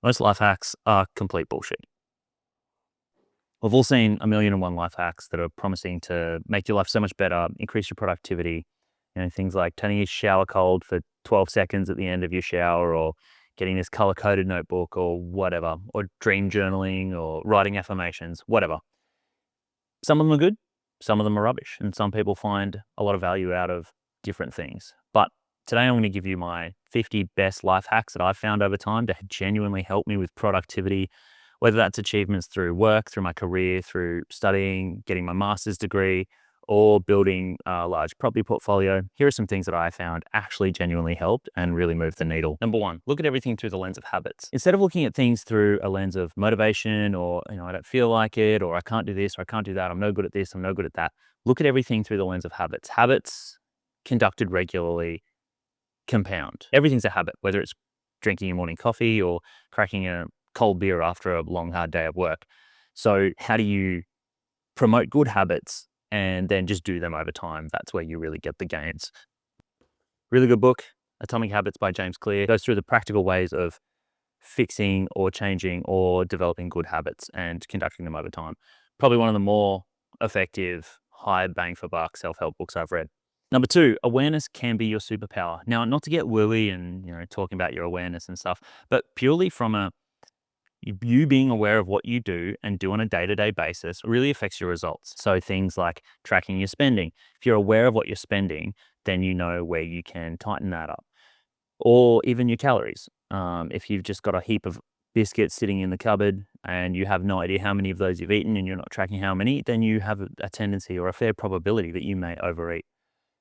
Most life hacks are complete bullshit. We've all seen a million and one life hacks that are promising to make your life so much better, increase your productivity. Things like turning your shower cold for 12 seconds at the end of your shower, or getting this color coded notebook, or whatever, or dream journaling, or writing affirmations, whatever. Some of them are good, some of them are rubbish, and some people find a lot of value out of different things. But today I'm going to give you my 50 best life hacks that I've found over time to genuinely help me with productivity, whether that's achievements through work, through my career, through studying, getting my master's degree, or building a large property portfolio. Here are some things that I found actually genuinely helped and really moved the needle. Number one, look at everything through the lens of habits. Instead of looking at things through a lens of motivation, or, I don't feel like it, or I can't do this, or I can't do that, I'm no good at this, I'm no good at that. Look at everything through the lens of habits. Habits conducted regularly compound. Everything's a habit, whether it's drinking your morning coffee or cracking a cold beer after a long, hard day of work. So how do you promote good habits and then just do them over time? That's where you really get the gains. Really good book, Atomic Habits by James Clear, goes through the practical ways of fixing or changing or developing good habits and conducting them over time. Probably one of the more effective, high bang for buck self-help books I've read. Number two, awareness can be your superpower. Now, not to get wooey and talking about your awareness and stuff, but purely from you being aware of what you do and do on a day-to-day basis really affects your results. So things like tracking your spending. If you're aware of what you're spending, then you know where you can tighten that up. Or even your calories. If you've just got a heap of biscuits sitting in the cupboard and you have no idea how many of those you've eaten and you're not tracking how many, then you have a tendency or a fair probability that you may overeat.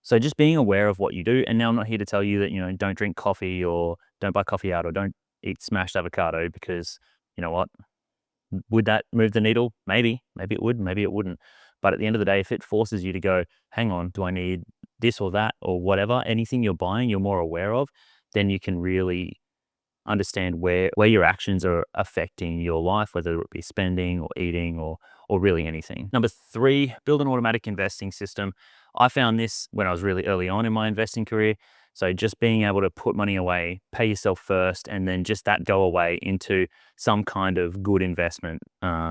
So just being aware of what you do. And now I'm not here to tell you that, don't drink coffee or don't buy coffee out or don't eat smashed avocado, because you know what? Would that move the needle? Maybe. Maybe it would, maybe it wouldn't. But at the end of the day, if it forces you to go, hang on, do I need this or that or whatever, anything you're buying, you're more aware of, then you can really understand where your actions are affecting your life, whether it be spending or eating or really anything. Number three, build an automatic investing system. I found this when I was really early on in my investing career. So just being able to put money away, pay yourself first, and then just that go away into some kind of good investment,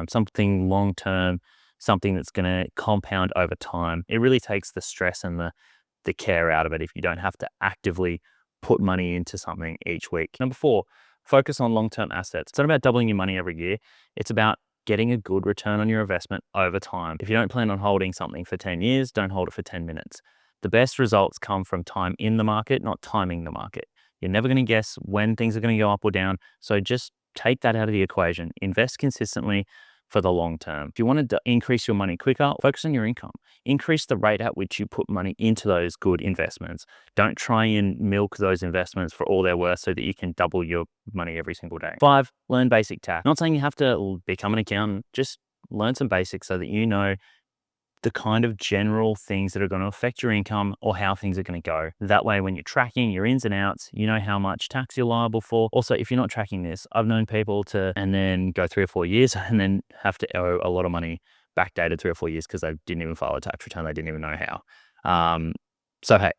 something long term, something that's going to compound over time. It really takes the stress and the care out of it if you don't have to actively put money into something each week. Number four, focus on long-term assets. It's not about doubling your money every year. It's about getting a good return on your investment over time. If you don't plan on holding something for 10 years, don't hold it for 10 minutes. The best results come from time in the market, not timing the market. You're never going to guess when things are going to go up or down. So just take that out of the equation. Invest consistently for the long term. If you want to increase your money quicker, focus on your income. Increase the rate at which you put money into those good investments. Don't try and milk those investments for all they're worth so that you can double your money every single day. Five, learn basic tax. Not saying you have to become an accountant, just learn some basics so that you know the kind of general things that are going to affect your income or how things are going to go. That way, when you're tracking your ins and outs, you know how much tax you're liable for. Also, if you're not tracking this, I've known people to and then go 3 or 4 years and then have to owe a lot of money backdated 3 or 4 years because they didn't even file a tax return. They didn't even know how. So hey,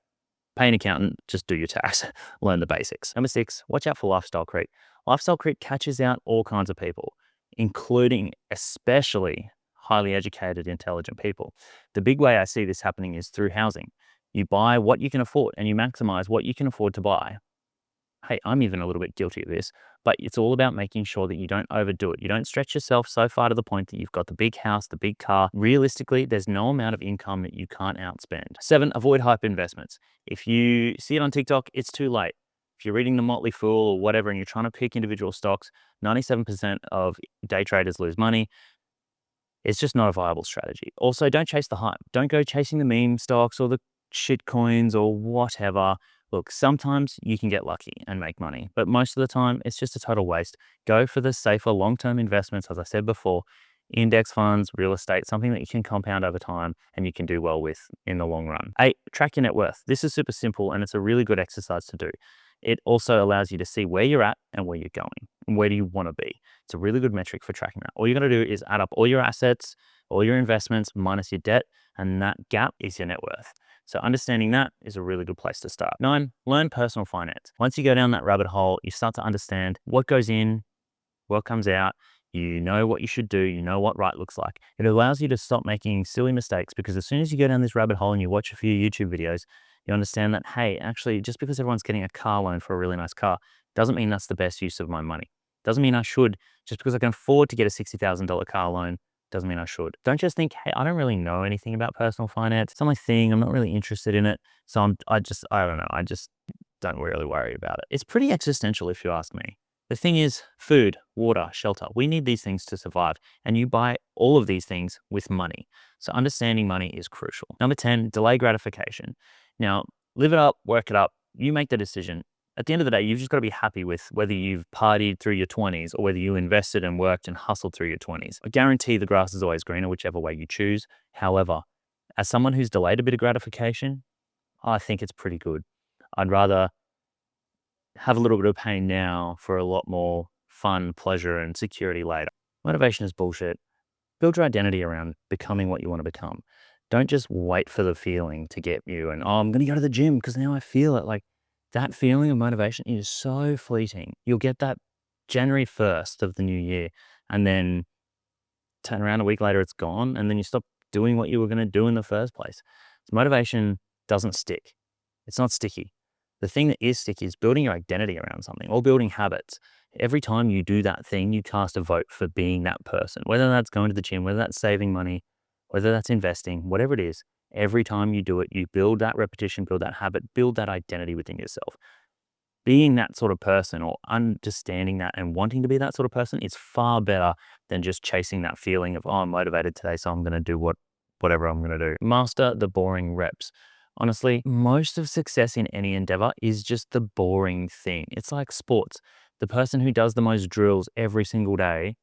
pay an accountant, just do your tax, learn the basics. Number six, watch out for lifestyle creep. Lifestyle creep catches out all kinds of people, including especially highly educated, intelligent people. The big way I see this happening is through housing. You buy what you can afford and you maximize what you can afford to buy. Hey, I'm even a little bit guilty of this, but it's all about making sure that you don't overdo it. You don't stretch yourself so far to the point that you've got the big house, the big car. Realistically, there's no amount of income that you can't outspend. Seven, avoid hype investments. If you see it on TikTok, it's too late. If you're reading The Motley Fool or whatever and you're trying to pick individual stocks, 97% of day traders lose money. It's just not a viable strategy. Also, don't chase the hype. Don't go chasing the meme stocks or the shit coins or whatever. Look, sometimes you can get lucky and make money, but most of the time it's just a total waste. Go for the safer long-term investments, as I said before, index funds, real estate, something that you can compound over time and you can do well with in the long run. 8, track your net worth. This is super simple and it's a really good exercise to do. It also allows you to see where you're at and where you're going and where do you want to be. It's a really good metric for tracking that. All you're going to do is add up all your assets, all your investments minus your debt, and that gap is your net worth. So understanding that is a really good place to start. 9, learn personal finance. Once you go down that rabbit hole, you start to understand what goes in, what comes out. You know what you should do. You know what right looks like. It allows you to stop making silly mistakes, because as soon as you go down this rabbit hole and you watch a few YouTube videos, you understand that, hey, actually, just because everyone's getting a car loan for a really nice car doesn't mean that's the best use of my money. Doesn't mean I should. Just because I can afford to get a $60,000 car loan doesn't mean I should. Don't just think, hey, I don't really know anything about personal finance. It's not my thing. I'm not really interested in it. So I don't know. I just don't really worry about it. It's pretty existential if you ask me. The thing is, food, water, shelter, we need these things to survive. And you buy all of these things with money. So understanding money is crucial. Number 10, delay gratification. Now, live it up, work it up. You make the decision. At the end of the day, you've just got to be happy with whether you've partied through your 20s or whether you invested and worked and hustled through your 20s. I guarantee the grass is always greener, whichever way you choose. However, as someone who's delayed a bit of gratification, I think it's pretty good. I'd rather have a little bit of pain now for a lot more fun, pleasure, and security later. Motivation is bullshit. Build your identity around becoming what you want to become. Don't just wait for the feeling to get you and, I'm going to go to the gym because now I feel it. Like, that feeling of motivation is so fleeting. You'll get that January 1st of the new year, and then turn around a week later, it's gone, and then you stop doing what you were going to do in the first place. So motivation doesn't stick. It's not sticky. The thing that is sticky is building your identity around something or building habits. Every time you do that thing, you cast a vote for being that person, whether that's going to the gym, whether that's saving money, whether that's investing, whatever it is. Every time you do it, you build that repetition, build that habit, build that identity within yourself. Being that sort of person or understanding that and wanting to be that sort of person is far better than just chasing that feeling of, I'm motivated today, so I'm going to do whatever I'm going to do. Master the boring reps. Honestly, most of success in any endeavor is just the boring thing. It's like sports. The person who does the most drills every single day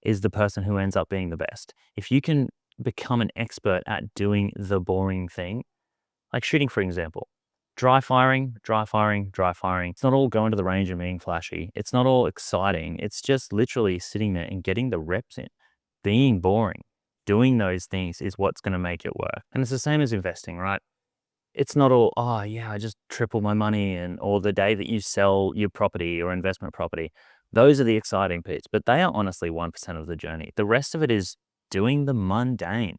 is the person who ends up being the best. If you can become an expert at doing the boring thing, like shooting, for example, dry firing, dry firing, dry firing. It's not all going to the range and being flashy. It's not all exciting. It's just literally sitting there and getting the reps in. Being boring, doing those things is what's going to make it work. And it's the same as investing, right? It's not all, oh yeah, I just tripled my money, or the day that you sell your property or investment property. Those are the exciting bits, but they are honestly 1% of the journey. The rest of it is doing the mundane,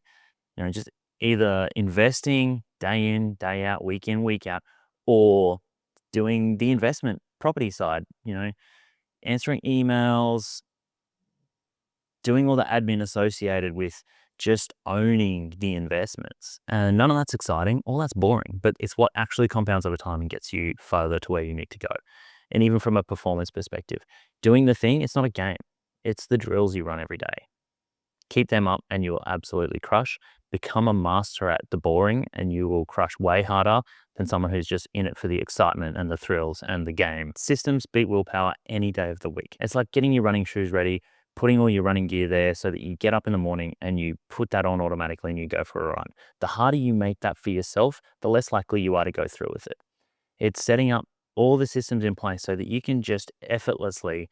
just either investing day in, day out, week in, week out, or doing the investment property side, answering emails, doing all the admin associated with just owning the investments. And none of that's exciting. All that's boring, but it's what actually compounds over time and gets you further to where you need to go. And even from a performance perspective, doing the thing, it's not a game. It's the drills you run every day. Keep them up and you will absolutely crush. Become a master at the boring and you will crush way harder than someone who's just in it for the excitement and the thrills and the game. Systems beat willpower any day of the week. It's like getting your running shoes ready, putting all your running gear there so that you get up in the morning and you put that on automatically and you go for a run. The harder you make that for yourself, the less likely you are to go through with it. It's setting up all the systems in place so that you can just effortlessly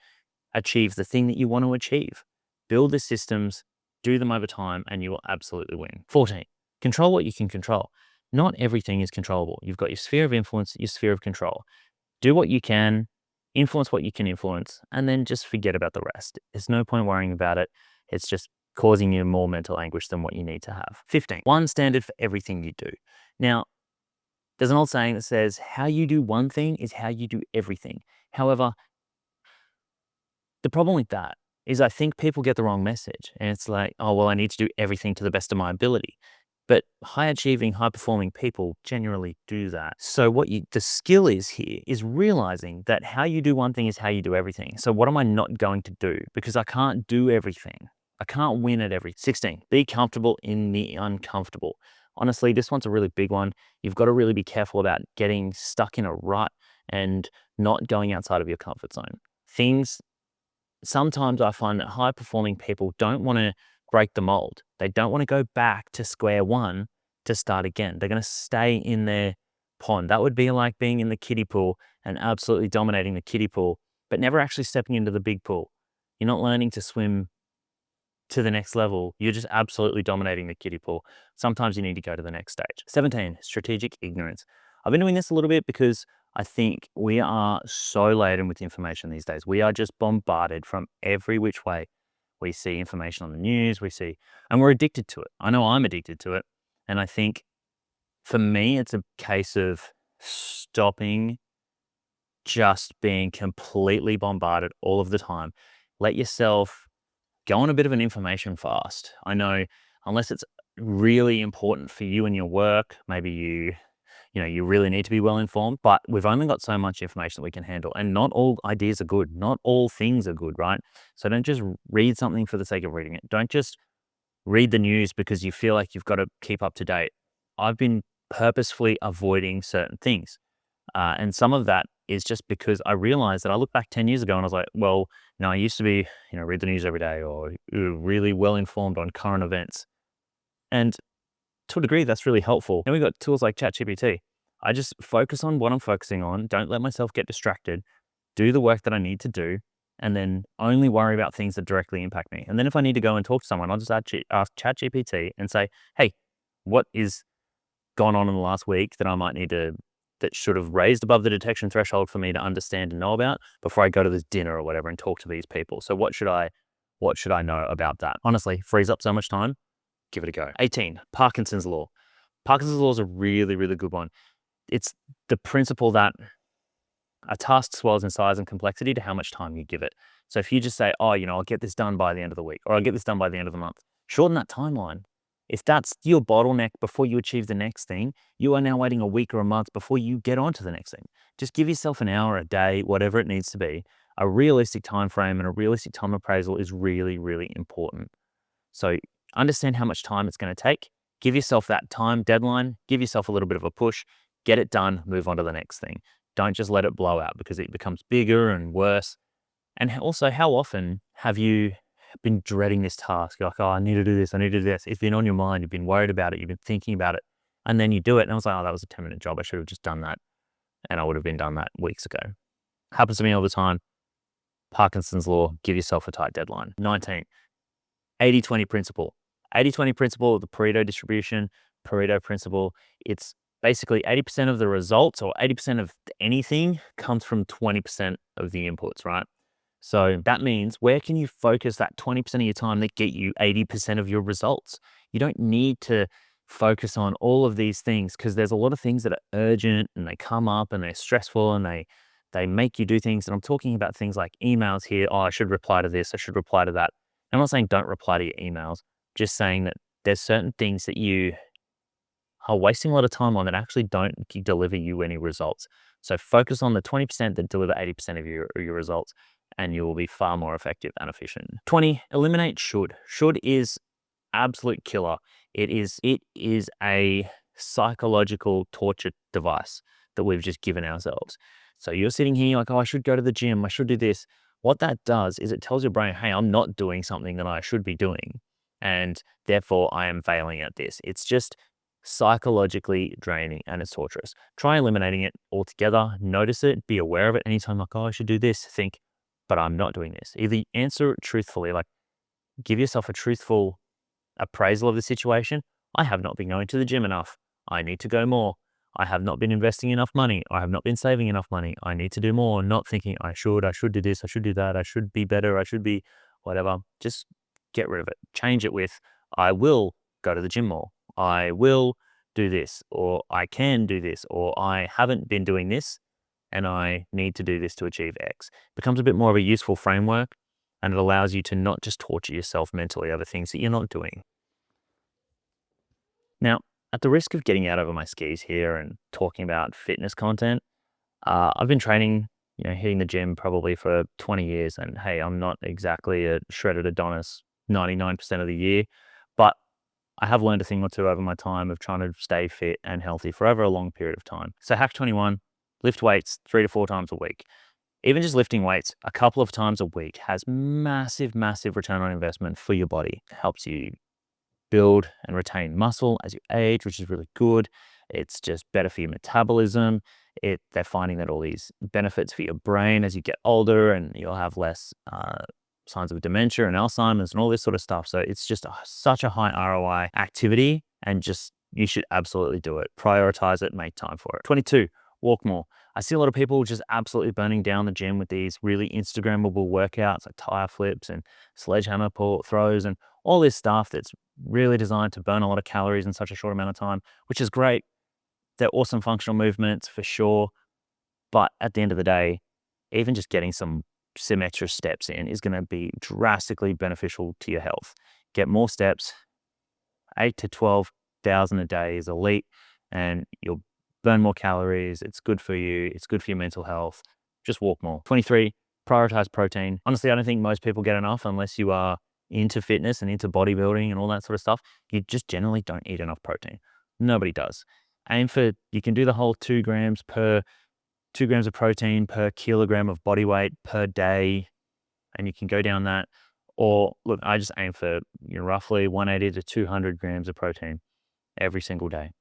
achieve the thing that you want to achieve. Build the systems, do them over time, and you will absolutely win. 14, control what you can control. Not everything is controllable. You've got your sphere of influence, your sphere of control. Do what you can, influence what you can influence, and then just forget about the rest. There's no point worrying about it. It's just causing you more mental anguish than what you need to have. 15, one standard for everything you do. Now, there's an old saying that says, how you do one thing is how you do everything. However, the problem with that is I think people get the wrong message. And it's like, oh, well, I need to do everything to the best of my ability. But high achieving, high performing people generally do that. So the skill is here is realizing that how you do one thing is how you do everything. So what am I not going to do? Because I can't do everything. I can't win at everything. 16, be comfortable in the uncomfortable. Honestly, this one's a really big one. You've got to really be careful about getting stuck in a rut and not going outside of your comfort zone. Sometimes I find that high performing people don't want to break the mold. They don't want to go back to square one to start again. They're going to stay in their pond. That would be like being in the kiddie pool and absolutely dominating the kiddie pool, but never actually stepping into the big pool. You're not learning to swim to the next level, you're just absolutely dominating the kiddie pool. Sometimes you need to go to the next stage. 17, strategic ignorance. I've been doing this a little bit because I think we are so laden with information these days. We are just bombarded from every which way. We see information on the news, and we're addicted to it. I know I'm addicted to it. And I think for me, it's a case of stopping just being completely bombarded all of the time. Let yourself go on a bit of an information fast. I know, unless it's really important for you and your work, maybe you really need to be well informed, but we've only got so much information that we can handle, and not all ideas are good. Not all things are good, right? So don't just read something for the sake of reading it. Don't just read the news because you feel like you've got to keep up to date. I've been purposefully avoiding certain things. And some of that is just because I realized that I look back 10 years ago and I was like, well, I used to be, read the news every day or really well informed on current events. And to a degree, that's really helpful. Then we've got tools like ChatGPT. I just focus on what I'm focusing on. Don't let myself get distracted. Do the work that I need to do, and then only worry about things that directly impact me. And then if I need to go and talk to someone, I'll just ask ChatGPT and say, hey, what is gone on in the last week that I might need to, that should have raised above the detection threshold for me to understand and know about before I go to this dinner or whatever and talk to these people. So what should I know about that? Honestly, frees up so much time. Give it a go. 18, Parkinson's law. Parkinson's law is a really, really good one. It's the principle that a task swells in size and complexity to how much time you give it. So if you just say, oh, I'll get this done by the end of the week, or I'll get this done by the end of the month, shorten that timeline. If that's your bottleneck before you achieve the next thing, you are now waiting a week or a month before you get on to the next thing. Just give yourself an hour, a day, whatever it needs to be. A realistic time frame and a realistic time appraisal is really, really important. So understand how much time it's going to take. Give yourself that time deadline. Give yourself a little bit of a push. Get it done. Move on to the next thing. Don't just let it blow out because it becomes bigger and worse. And also, how often have you been dreading this task? You're like, oh, I need to do this. I need to do this. It's been on your mind. You've been worried about it. You've been thinking about it. And then you do it. And I was like, oh, that was a 10-minute job. I should have just done that. And I would have been done that weeks ago. Happens to me all the time. Parkinson's law, give yourself a tight deadline. 19, 80-20 principle. 80-20 principle, the Pareto distribution, Pareto principle. It's basically 80% of the results or 80% of anything comes from 20% of the inputs, right? So that means where can you focus that 20% of your time that get you 80% of your results? You don't need to focus on all of these things because there's a lot of things that are urgent and they come up and they're stressful and they make you do things. And I'm talking about things like emails here. Oh, I should reply to this. I should reply to that. I'm not saying don't reply to your emails, just saying that there's certain things that you are wasting a lot of time on that actually don't deliver you any results. So focus on the 20% that deliver 80% of your results, and you will be far more effective and efficient. 20, eliminate should. Should is absolute killer. It is a psychological torture device that we've just given ourselves. So you're sitting here like, oh, I should go to the gym. I should do this. What that does is it tells your brain, hey, I'm not doing something that I should be doing, and therefore I am failing at this. It's just psychologically draining and it's torturous. Try eliminating it altogether. Notice it. Be aware of it. Anytime like, oh, I should do this, think, but I'm not doing this. Either answer it truthfully, like give yourself a truthful appraisal of the situation. I have not been going to the gym enough. I need to go more. I have not been investing enough money. I have not been saving enough money. I need to do more. Not thinking I should do this. I should do that. I should be better. I should be whatever. Just get rid of it. Change it with, I will go to the gym more. I will do this, or I can do this, or I haven't been doing this and I need to do this to achieve X. It becomes a bit more of a useful framework, and it allows you to not just torture yourself mentally over things that you're not doing. Now, at the risk of getting out over my skis here and talking about fitness content, I've been training, hitting the gym probably for 20 years. And hey, I'm not exactly a shredded Adonis 99% of the year, but I have learned a thing or two over my time of trying to stay fit and healthy for over a long period of time. So hack 21, lift weights 3 to 4 times a week. Even just lifting weights a couple of times a week has massive, massive return on investment for your body. It helps you build and retain muscle as you age, which is really good. It's just better for your metabolism. They're finding that all these benefits for your brain as you get older, and you'll have less signs of dementia and Alzheimer's and all this sort of stuff. So it's just such a high ROI activity, and just you should absolutely do it. Prioritize it, make time for it. 22, walk more. I see a lot of people just absolutely burning down the gym with these really Instagrammable workouts like tire flips and sledgehammer pull throws and all this stuff that's really designed to burn a lot of calories in such a short amount of time, which is great. They're awesome functional movements for sure. But at the end of the day, even just getting some extra steps in is going to be drastically beneficial to your health. Get more steps, 8 to 12,000 a day is elite, and you'll burn more calories. It's good for you. It's good for your mental health. Just walk more. 23, prioritize protein. Honestly, I don't think most people get enough unless you are into fitness and into bodybuilding and all that sort of stuff. You just generally don't eat enough protein. Nobody does. Aim for, you can do the whole 2 grams of protein per kilogram of body weight per day, and you can go down that. Or look, I just aim for roughly 180 to 200 grams of protein every single day.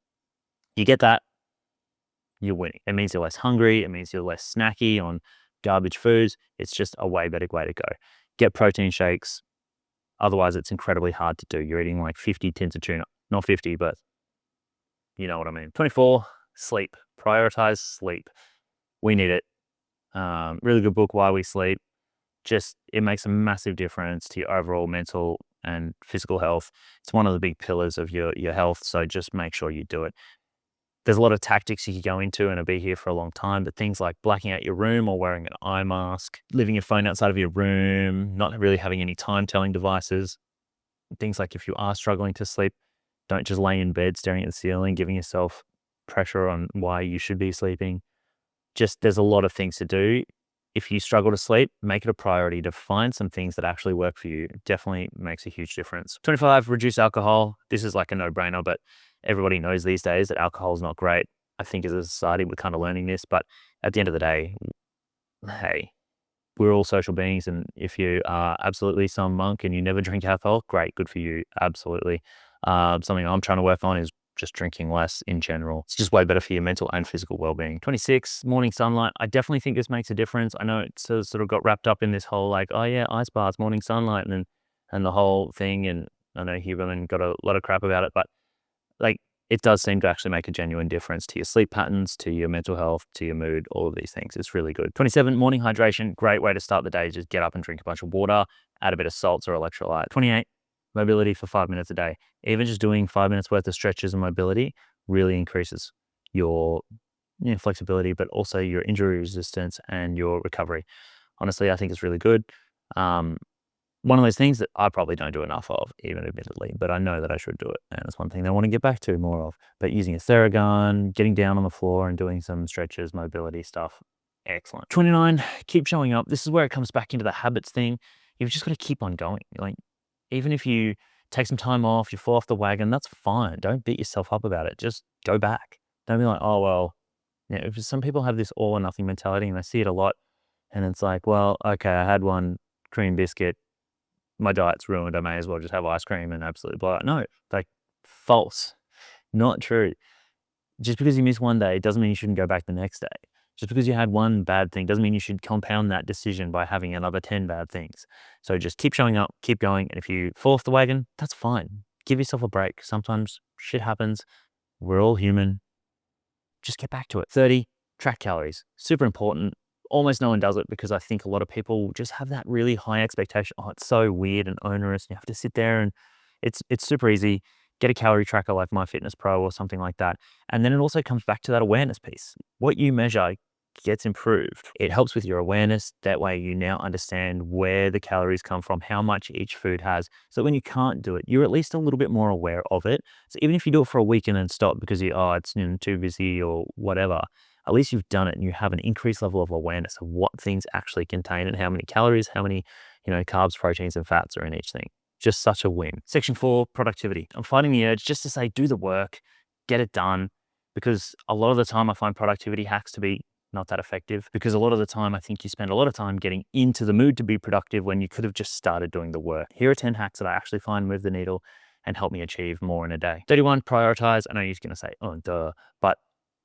You get that, you're winning. It means you're less hungry. It means you're less snacky on garbage foods. It's just a way better way to go. Get protein shakes. Otherwise, it's incredibly hard to do. You're eating like 50 tins of tuna. Not 50, but you know what I mean. 24, sleep. Prioritize sleep. We need it. Really good book, Why We Sleep. Just, it makes a massive difference to your overall mental and physical health. It's one of the big pillars of your health, so just make sure you do it. There's a lot of tactics you could go into, and it'll be here for a long time, but things like blacking out your room or wearing an eye mask, leaving your phone outside of your room, not really having any time-telling devices. Things like if you are struggling to sleep, don't just lay in bed staring at the ceiling, giving yourself pressure on why you should be sleeping. Just, there's a lot of things to do. If you struggle to sleep, make it a priority to find some things that actually work for you. It definitely makes a huge difference. 25, reduce alcohol. This is like a no-brainer, but everybody knows these days that alcohol is not great. I think as a society, we're kind of learning this, but at the end of the day, hey, we're all social beings, and if you are absolutely some monk and you never drink alcohol, great, good for you, absolutely. Something I'm trying to work on is just drinking less in general. It's just way better for your mental and physical well-being. 26, morning sunlight. I definitely think this makes a difference. I know it sort of got wrapped up in this whole like, oh yeah, ice baths, morning sunlight, and the whole thing. And I know Huberman got a lot of crap about it, but like, it does seem to actually make a genuine difference to your sleep patterns, to your mental health, to your mood, all of these things. It's really good. 27, morning hydration. Great way to start the day. Just get up and drink a bunch of water, add a bit of salts or electrolyte. 28, mobility for 5 minutes a day. Even just doing 5 minutes worth of stretches and mobility really increases your flexibility, but also your injury resistance and your recovery. Honestly, I think it's really good. One of those things that I probably don't do enough of, even admittedly, but I know that I should do it. And it's one thing that I want to get back to more of. But using a Theragun, getting down on the floor and doing some stretches, mobility stuff, excellent. 29, keep showing up. This is where it comes back into the habits thing. You've just got to keep on going. Like, even if you take some time off, you fall off the wagon, that's fine. Don't beat yourself up about it. Just go back. Don't be like, oh, well, some people have this all or nothing mentality, and I see it a lot. And it's like, well, okay, I had one cream biscuit. My diet's ruined. I may as well just have ice cream and absolutely blow it. No, like, false. Not true. Just because you miss one day doesn't mean you shouldn't go back the next day. Just because you had one bad thing doesn't mean you should compound that decision by having another 10 bad things. So just keep showing up, keep going. And if you fall off the wagon, that's fine. Give yourself a break. Sometimes shit happens. We're all human. Just get back to it. 30, track calories. Super important. Almost no one does it because I think a lot of people just have that really high expectation. Oh, it's so weird and onerous. And you have to sit there, and it's super easy. Get a calorie tracker like MyFitnessPal or something like that. And then it also comes back to that awareness piece. What you measure gets improved. It helps with your awareness. That way you now understand where the calories come from, how much each food has. So when you can't do it, you're at least a little bit more aware of it. So even if you do it for a week and then stop because it's too busy or whatever, at least you've done it and you have an increased level of awareness of what things actually contain and how many calories, how many, carbs, proteins, and fats are in each thing. Just such a win. Section 4, productivity. I'm fighting the urge just to say, do the work, get it done, because a lot of the time I find productivity hacks to be not that effective, because a lot of the time I think you spend a lot of time getting into the mood to be productive when you could have just started doing the work. Here are 10 hacks that I actually find move the needle and help me achieve more in a day. 31, prioritize. I know you're going to say, oh, duh, but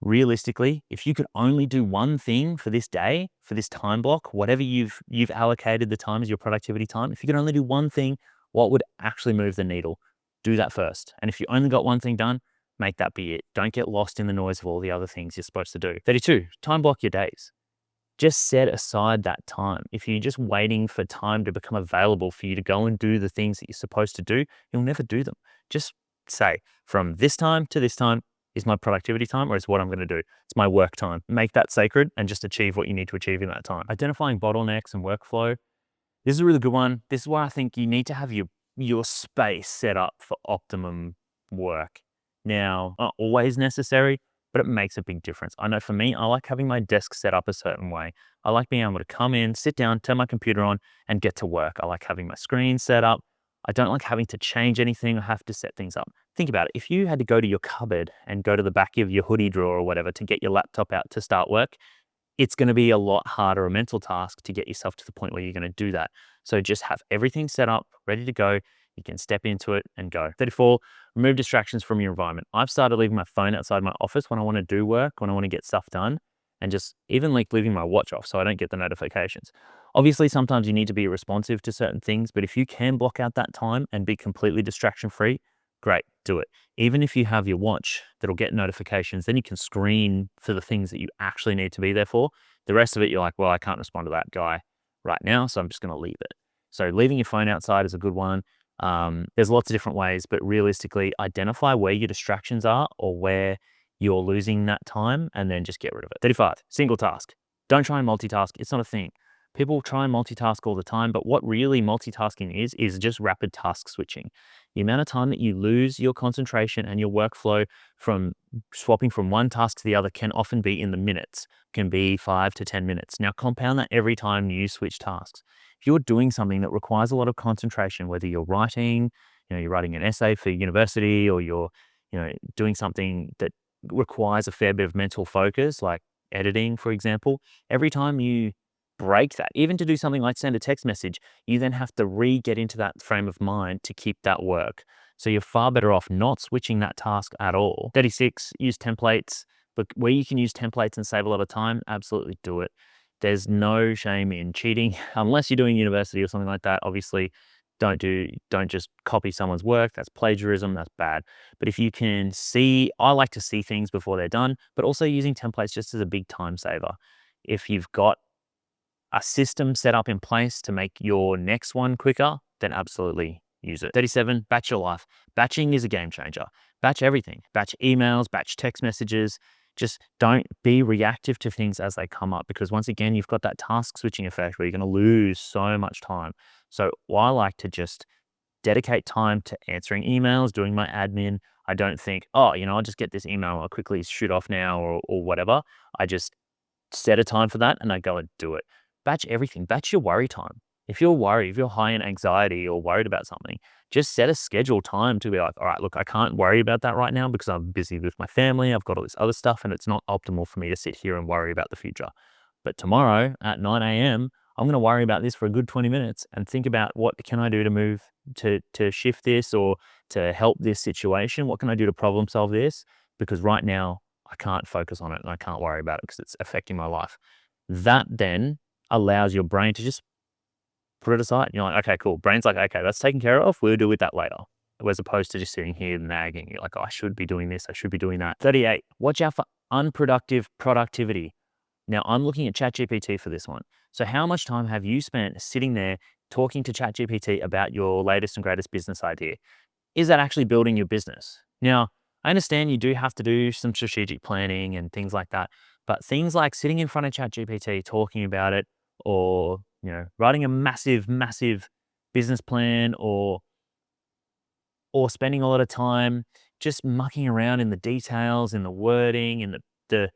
realistically, if you could only do one thing for this day, for this time block, whatever you've allocated the time as your productivity time, if you could only do one thing, what would actually move the needle? Do that first. And if you only got one thing done, make that be it. Don't get lost in the noise of all the other things you're supposed to do. 32, time block your days. Just set aside that time. If you're just waiting for time to become available for you to go and do the things that you're supposed to do, you'll never do them. Just say, from this time to this time is my productivity time, or is what I'm going to do. It's my work time. Make that sacred and just achieve what you need to achieve in that time. Identifying bottlenecks and workflow. This is a really good one. This is why I think you need to have your space set up for optimum work. Now, not always necessary, but it makes a big difference. I know for me, I like having my desk set up a certain way. I like being able to come in, sit down, turn my computer on, and get to work. I like having my screen set up. I don't like having to change anything or have to set things up. Think about it. If you had to go to your cupboard and go to the back of your hoodie drawer or whatever to get your laptop out to start work, it's going to be a lot harder, a mental task to get yourself to the point where you're going to do that. So just have everything set up, ready to go. You can step into it and go. 34, remove distractions from your environment. I've started leaving my phone outside my office when I want to do work, when I want to get stuff done, and just even like leaving my watch off so I don't get the notifications. Obviously, sometimes you need to be responsive to certain things, but if you can block out that time and be completely distraction free, great, do it. Even if you have your watch that'll get notifications, then you can screen for the things that you actually need to be there for. The rest of it, you're like, well, I can't respond to that guy right now, so I'm just going to leave it. So leaving your phone outside is a good one. There's lots of different ways, but realistically, identify where your distractions are or where you're losing that time and then just get rid of it. 35, single task. Don't try and multitask. It's not a thing. People try and multitask all the time, but what really multitasking is just rapid task switching. The amount of time that you lose your concentration and your workflow from swapping from one task to the other can often be in the minutes, can be 5 to 10 minutes. Now compound that every time you switch tasks. If you're doing something that requires a lot of concentration, whether you're writing, you're writing an essay for university, or you're, doing something that requires a fair bit of mental focus, like editing, for example, every time you break that, even to do something like send a text message, you then have to get into that frame of mind to keep that work. So you're far better off not switching that task at all. 36, use templates. But where you can use templates and save a lot of time, absolutely do it. There's no shame in cheating, unless you're doing university or something like that. Obviously, don't just copy someone's work. That's plagiarism. That's bad. But if you can see, I like to see things before they're done, but also using templates just as a big time saver. If you've got a system set up in place to make your next one quicker, then absolutely use it. 37, batch your life. Batching is a game changer. Batch everything. Batch emails, batch text messages. Just don't be reactive to things as they come up, because once again, you've got that task switching effect where you're going to lose so much time. So I like to just dedicate time to answering emails, doing my admin. I don't think, I'll just get this email, I'll quickly shoot off now or whatever. I just set a time for that and I go and do it. Batch everything. Batch your worry time. If you're worried, if you're high in anxiety or worried about something, just set a scheduled time to be like, all right, look, I can't worry about that right now because I'm busy with my family. I've got all this other stuff and it's not optimal for me to sit here and worry about the future. But tomorrow at 9 a.m., I'm going to worry about this for a good 20 minutes and think about what can I do to move to shift this or to help this situation? What can I do to problem solve this? Because right now I can't focus on it and I can't worry about it because it's affecting my life. That then allows your brain to just put it aside. You're like, okay, cool. Brain's like, okay, that's taken care of. We'll deal with that later. As opposed to just sitting here nagging. You're like, oh, I should be doing this. I should be doing that. 38, watch out for unproductive productivity. Now, I'm looking at ChatGPT for this one. So how much time have you spent sitting there talking to ChatGPT about your latest and greatest business idea? Is that actually building your business? Now, I understand you do have to do some strategic planning and things like that, but things like sitting in front of ChatGPT, talking about it, or writing a massive, massive business plan, or spending a lot of time just mucking around in the details, in the wording, in the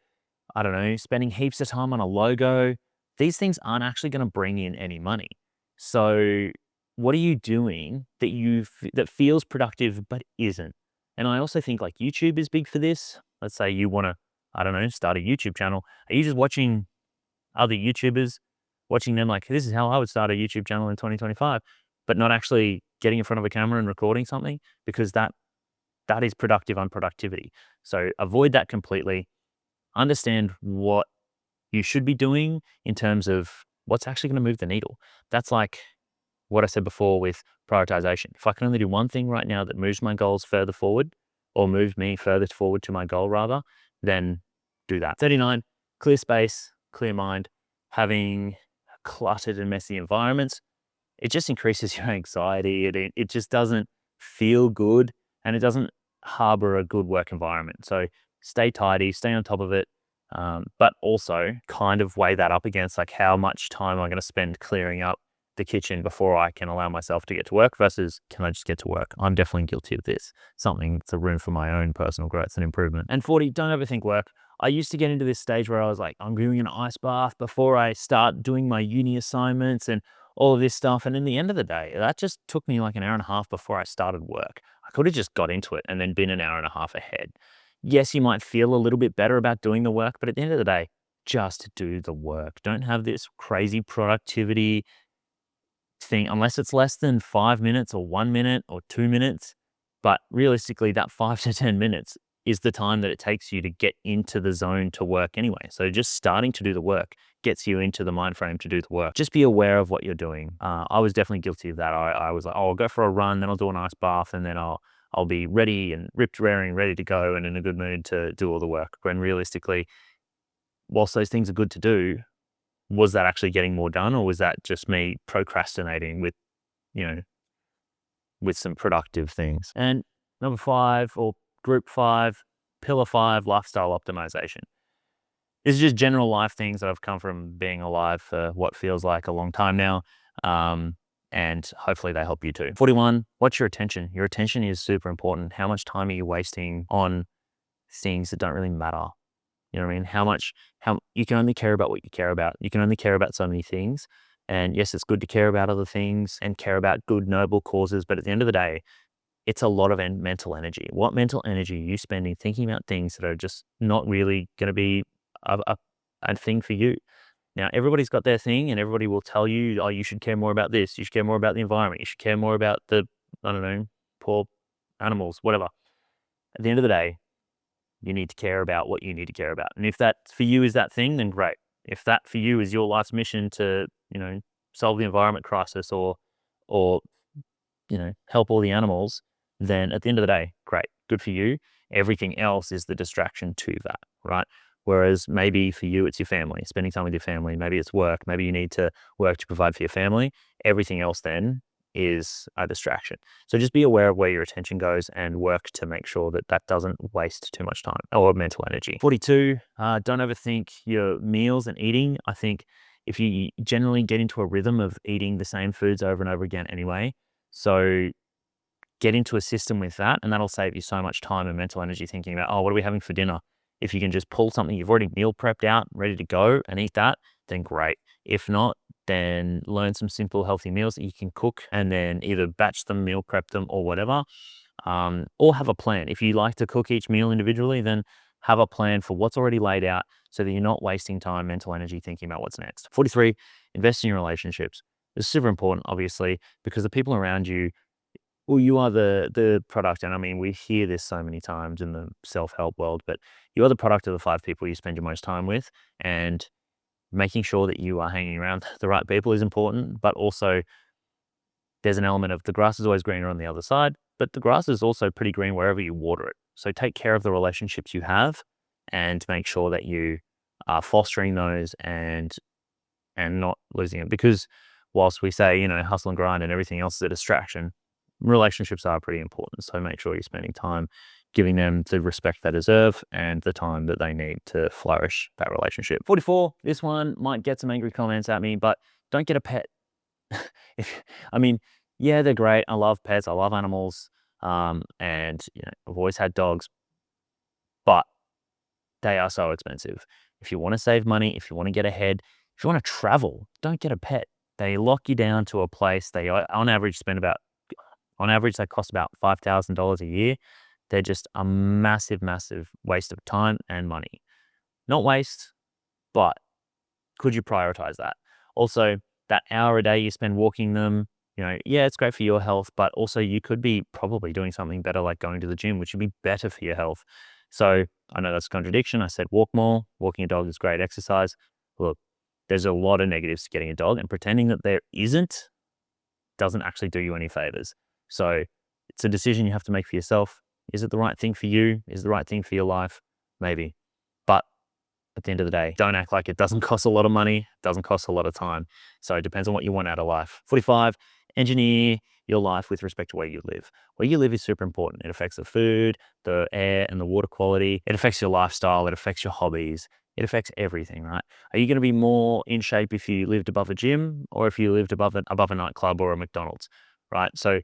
I don't know, spending heaps of time on a logo. These things aren't actually going to bring in any money. So what are you doing that feels productive but isn't? And I also think like YouTube is big for this. Let's say you want to, I don't know, start a YouTube channel. Are you just watching other YouTubers, watching them like, this is how I would start a YouTube channel in 2025, but not actually getting in front of a camera and recording something? Because that is productive unproductivity. So avoid that completely. understand what you should be doing in terms of what's actually going to move the needle. That's like what I said before with prioritization. If I can only do one thing right now that moves my goals further forward or moves me further forward to my goal rather, then do that. 39, clear space, clear mind. Having cluttered and messy environments, it just increases your anxiety. It just doesn't feel good, and it doesn't harbor a good work environment. So stay tidy, stay on top of it, but also kind of weigh that up against like how much time I'm going to spend clearing up the kitchen before I can allow myself to get to work versus can I just get to work? I'm definitely guilty of this. Something that's a room for my own personal growth and improvement. And 40, don't overthink work. I used to get into this stage where I was like, I'm doing an ice bath before I start doing my uni assignments and all of this stuff. And in the end of the day, that just took me like an hour and a half before I started work. I could have just got into it and then been an hour and a half ahead. Yes, you might feel a little bit better about doing the work, but at the end of the day, just do the work. Don't have this crazy productivity thing unless it's less than 5 minutes or 1 minute or 2 minutes. But realistically, that 5 to 10 minutes is the time that it takes you to get into the zone to work anyway. So just starting to do the work gets you into the mind frame to do the work. Just be aware of what you're doing. I was definitely guilty of that. I was like, oh, I'll go for a run, then I'll do an ice bath, and then I'll be ready and ripped, raring, ready to go and in a good mood to do all the work. When realistically, whilst those things are good to do, was that actually getting more done, or was that just me procrastinating with, you know, with some productive things? And number 5 or group 5, pillar 5, lifestyle optimization. This is just general life things that have come from being alive for what feels like a long time now. And hopefully they help you too. 41, what's your attention? Your attention is super important. How much time are you wasting on things that don't really matter? You know what I mean? How you can only care about what you care about. You can only care about so many things. And yes, it's good to care about other things and care about good, noble causes. But at the end of the day, it's a lot of mental energy. What mental energy are you spending thinking about things that are just not really going to be a thing for you? Now, everybody's got their thing and everybody will tell you, oh, you should care more about this. You should care more about the environment. You should care more about the, I don't know, poor animals, whatever. At the end of the day, you need to care about what you need to care about. And if that for you is that thing, then great. If that for you is your life's mission to, solve the environment crisis or, help all the animals, then at the end of the day, great, good for you. Everything else is the distraction to that, right? Whereas maybe for you, it's your family, spending time with your family. Maybe it's work. Maybe you need to work to provide for your family. Everything else then is a distraction. So just be aware of where your attention goes and work to make sure that that doesn't waste too much time or mental energy. 42, don't overthink your meals and eating. I think if you generally get into a rhythm of eating the same foods over and over again anyway, so get into a system with that, and that'll save you so much time and mental energy thinking about, oh, what are we having for dinner? If you can just pull something you've already meal prepped out, ready to go and eat that, then great. If not, then learn some simple, healthy meals that you can cook and then either batch them, meal prep them or whatever, or have a plan. If you like to cook each meal individually, then have a plan for what's already laid out so that you're not wasting time, mental energy thinking about what's next. 43, invest in your relationships. It's super important, obviously, because the people around you, well, you are the product, and I mean, we hear this so many times in the self-help world, but you are the product of the 5 people you spend your most time with, and making sure that you are hanging around the right people is important, but also there's an element of the grass is always greener on the other side, but the grass is also pretty green wherever you water it. So take care of the relationships you have and make sure that you are fostering those and not losing it. Because whilst we say, hustle and grind and everything else is a distraction, relationships are pretty important. So make sure you're spending time giving them the respect they deserve and the time that they need to flourish that relationship. 44, this one might get some angry comments at me, but don't get a pet. Yeah, they're great. I love pets. I love animals. And I've always had dogs, but they are so expensive. If you want to save money, if you want to get ahead, if you want to travel, don't get a pet. They lock you down to a place. They on average they cost about $5,000 a year. They're just a massive, massive waste of time and money. Not waste, but could you prioritize that? Also, that hour a day you spend walking them, it's great for your health, but also you could be probably doing something better like going to the gym, which would be better for your health. So I know that's a contradiction. I said walk more. Walking a dog is great exercise. Look, there's a lot of negatives to getting a dog, and pretending that there isn't doesn't actually do you any favors. So it's a decision you have to make for yourself. Is it the right thing for you? Is it the right thing for your life? Maybe. But at the end of the day, don't act like it doesn't cost a lot of money, doesn't cost a lot of time. So it depends on what you want out of life. 45, engineer your life with respect to where you live. Where you live is super important. It affects the food, the air, and the water quality. It affects your lifestyle. It affects your hobbies. It affects everything, right? Are you going to be more in shape if you lived above a gym or if you lived above a nightclub or a McDonald's, right? So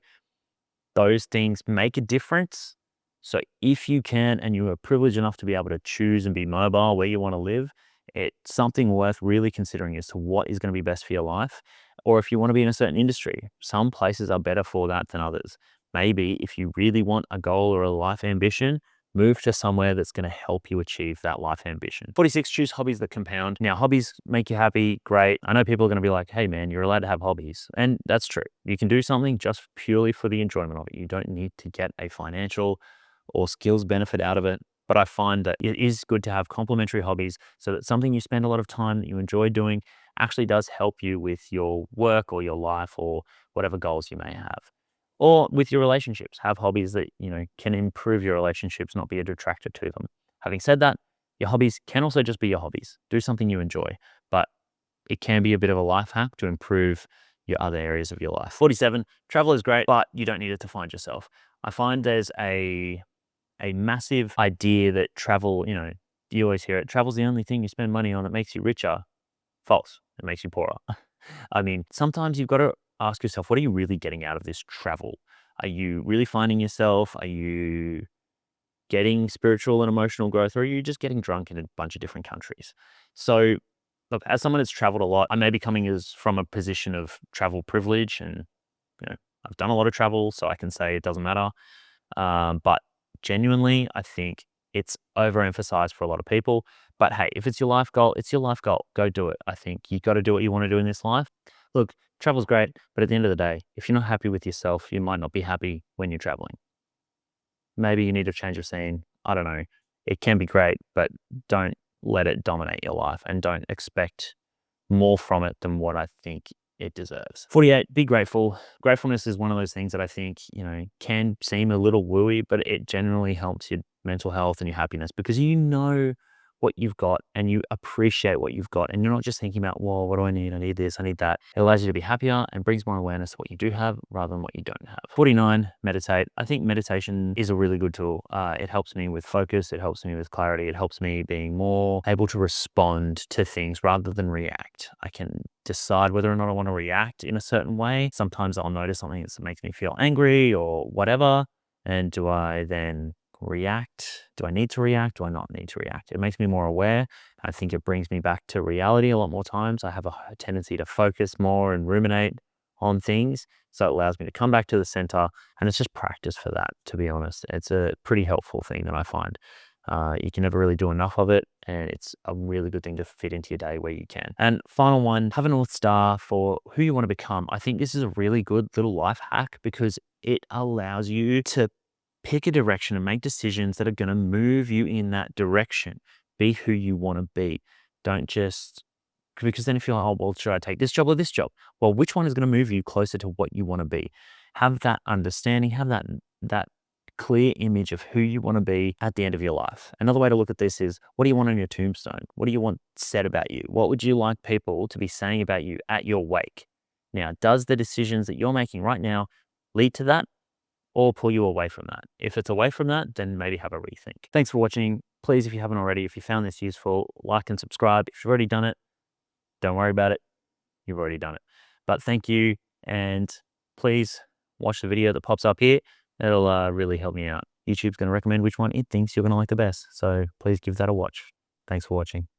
those things make a difference. So if you can, and you are privileged enough to be able to choose and be mobile where you want to live, it's something worth really considering as to what is going to be best for your life. Or if you want to be in a certain industry, some places are better for that than others. Maybe if you really want a goal or a life ambition, move to somewhere that's going to help you achieve that life ambition. 46, choose hobbies that compound. Now, hobbies make you happy, great. I know people are going to be like, hey man, you're allowed to have hobbies. And that's true. You can do something just purely for the enjoyment of it. You don't need to get a financial or skills benefit out of it. But I find that it is good to have complementary hobbies so that something you spend a lot of time that you enjoy doing actually does help you with your work or your life or whatever goals you may have. Or with your relationships, have hobbies that, can improve your relationships, not be a detractor to them. Having said that, your hobbies can also just be your hobbies. Do something you enjoy, but it can be a bit of a life hack to improve your other areas of your life. 47, travel is great, but you don't need it to find yourself. I find there's a massive idea that travel, you always hear it, travel's the only thing you spend money on that makes you richer. False. It makes you poorer. I mean, sometimes you've got to ask yourself, what are you really getting out of this travel? Are you really finding yourself? Are you getting spiritual and emotional growth, or are you just getting drunk in a bunch of different countries? So, look, as someone that's traveled a lot, I may be coming as from a position of travel privilege, and I've done a lot of travel, so I can say it doesn't matter. But genuinely, I think it's overemphasized for a lot of people. But hey, if it's your life goal, it's your life goal. Go do it. I think you got to do what you want to do in this life. Look, travel's great, but at the end of the day, if you're not happy with yourself, you might not be happy when you're traveling. Maybe you need a change of scene. I don't know. It can be great, but don't let it dominate your life and don't expect more from it than what I think it deserves. 48, be grateful. Gratefulness is one of those things that I think, can seem a little wooey, but it generally helps your mental health and your happiness because you know what you've got and you appreciate what you've got. And you're not just thinking about, well, what do I need? I need this, I need that. It allows you to be happier and brings more awareness to what you do have rather than what you don't have. 49, meditate. I think meditation is a really good tool. It helps me with focus. It helps me with clarity. It helps me being more able to respond to things rather than react. I can decide whether or not I want to react in a certain way. Sometimes I'll notice something that makes me feel angry or whatever. And do I then react? Do I need to react? Do I not need to react? It makes me more aware. I think it brings me back to reality a lot more times. I have a tendency to focus more and ruminate on things. So it allows me to come back to the center. And it's just practice for that, to be honest. It's a pretty helpful thing that I find. You can never really do enough of it. And it's a really good thing to fit into your day where you can. And final one, have a North Star for who you want to become. I think this is a really good little life hack because it allows you to pick a direction and make decisions that are going to move you in that direction. Be who you want to be. Don't just, because then if you're like, oh, well, should I take this job or this job? Well, which one is going to move you closer to what you want to be? Have that understanding, have that clear image of who you want to be at the end of your life. Another way to look at this is, what do you want on your tombstone? What do you want said about you? What would you like people to be saying about you at your wake? Now, does the decisions that you're making right now lead to that, or pull you away from that? If it's away from that, then maybe have a rethink. Thanks for watching. Please, if you haven't already, if you found this useful, like and subscribe. If you've already done it, don't worry about it. You've already done it. But thank you, and please watch the video that pops up here. It'll really help me out. YouTube's going to recommend which one it thinks you're going to like the best. So please give that a watch. Thanks for watching.